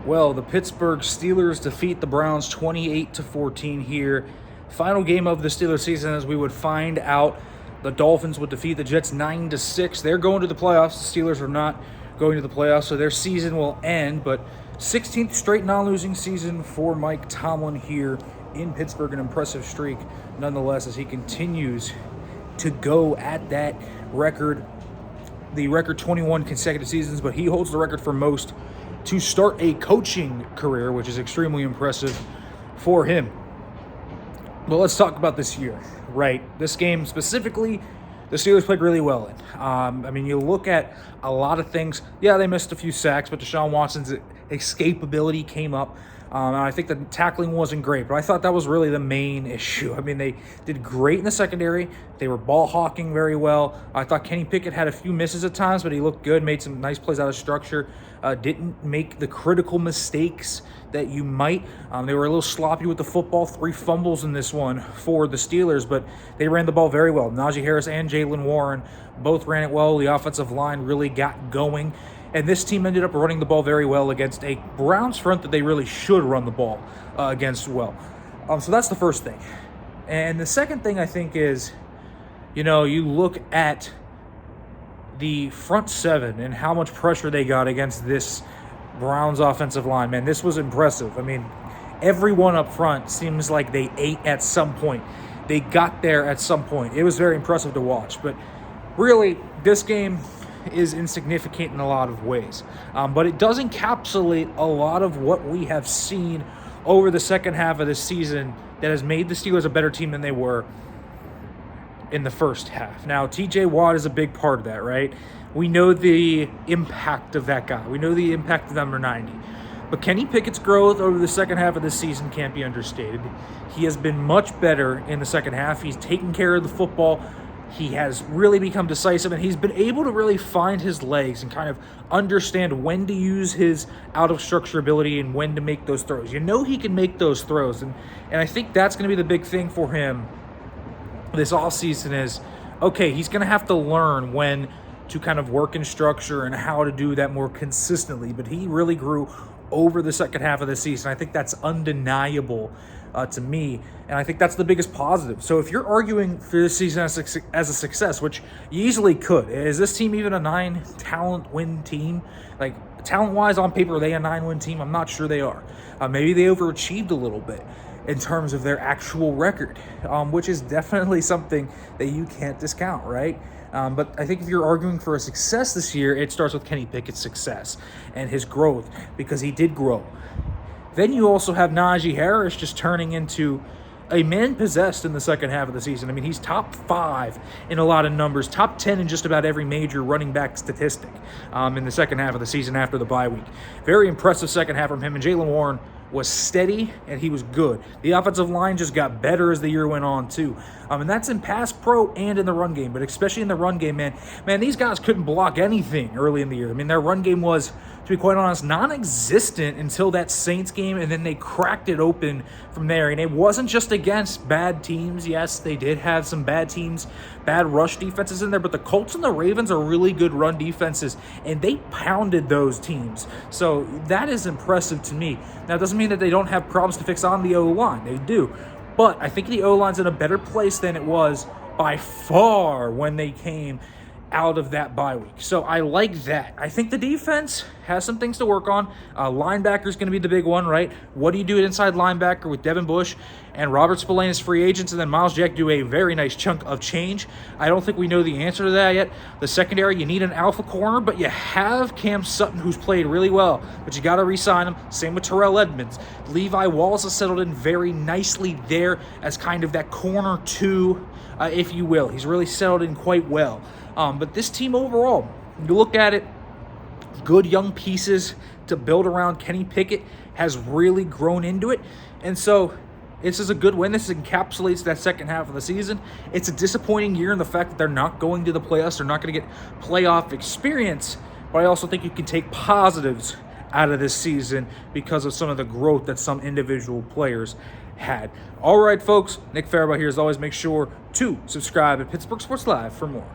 Well, the Pittsburgh Steelers defeat the Browns 28-14 here. Final game of the Steelers season, as we would find out, the Dolphins would defeat the Jets 9-6. They're going to the playoffs. The Steelers are not going to the playoffs, so their season will end. But 16th straight non-losing season for Mike Tomlin here in Pittsburgh. An impressive streak, nonetheless, as he continues to go at that record. The record 21 consecutive seasons, but he holds the record for most to start a coaching career, which is extremely impressive for him. Well, let's talk about this year, right? This game specifically, the Steelers played really well in. You look at a lot of things. Yeah, they missed a few sacks, but Deshaun Watson's escapability came up. And I think the tackling wasn't great, but I thought that was really the main issue. They did great in the secondary. They were ball hawking very well. I thought Kenny Pickett had a few misses at times, but he looked good, made some nice plays out of structure. Didn't make the critical mistakes that you might. They were a little sloppy with the football. 3 fumbles in this one for the Steelers, but they ran the ball very well. Najee Harris and Jaylen Warren both ran it well. The offensive line really got going. And this team ended up running the ball very well against a Browns front that they really should run the ball against well. So that's the first thing. And the second thing I think is, you look at the front seven and how much pressure they got against this Browns offensive line. Man, this was impressive. Everyone up front seems like they ate at some point. They got there at some point. It was very impressive to watch. But really, this game is insignificant in a lot of ways. But it does encapsulate a lot of what we have seen over the second half of this season that has made the Steelers a better team than they were in the first half. Now, TJ Watt is a big part of that, right? We know the impact of that guy. We know the impact of number 90. But Kenny Pickett's growth over the second half of the season can't be understated. He has been much better in the second half. He's taken care of the football. He has really become decisive, and he's been able to really find his legs and kind of understand when to use his out-of-structure ability and when to make those throws. He can make those throws, and I think that's going to be the big thing for him this offseason is, okay, he's going to have to learn when to kind of work in structure and how to do that more consistently, but he really grew over the second half of the season. I think that's undeniable to me, and I think that's the biggest positive. So if you're arguing for this season as a success, which you easily could, is this team even a 9-talent win team? Like, talent-wise, on paper, are they a 9-win team? I'm not sure they are. Maybe they overachieved a little bit in terms of their actual record, which is definitely something that you can't discount, right? But I think if you're arguing for a success this year, it starts with Kenny Pickett's success and his growth, because he did grow. Then you also have Najee Harris just turning into a man possessed in the second half of the season. He's top 5 in a lot of numbers, top 10 in just about every major running back statistic in the second half of the season after the bye week. Very impressive second half from him, and Jaylen Warren was steady, and he was good. The offensive line just got better as the year went on, too. And that's in pass pro and in the run game, but especially in the run game, man, these guys couldn't block anything early in the year. Their run game was, to be quite honest, non-existent until that Saints game, and then they cracked it open from there. And it wasn't just against bad teams. Yes, they did have some bad teams, bad rush defenses in there, but the Colts and the Ravens are really good run defenses, and they pounded those teams. So that is impressive to me. Now, it doesn't mean that they don't have problems to fix on the O-line. They do. But I think the O-line's in a better place than it was by far when they came out of that bye week. So I like that. I think the defense has some things to work on. Linebacker's going to be the big one, right? What do you do at inside linebacker with Devin Bush and Robert Spillane as free agents, and then Miles Jack do a very nice chunk of change? I don't think we know the answer to that yet. The secondary, you need an alpha corner, but you have Cam Sutton, who's played really well, but you got to re-sign him. Same with Terrell Edmonds. Levi Wallace has settled in very nicely there as kind of that corner 2, if you will. He's really settled in quite well. But this team overall, you look at it, good young pieces to build around. Kenny Pickett has really grown into it. And so this is a good win. This encapsulates that second half of the season. It's a disappointing year in the fact that they're not going to the playoffs. They're not going to get playoff experience. But I also think you can take positives out of this season because of some of the growth that some individual players had. All right, folks. Nick Farabaugh here. As always, make sure to subscribe at Pittsburgh Sports Live for more.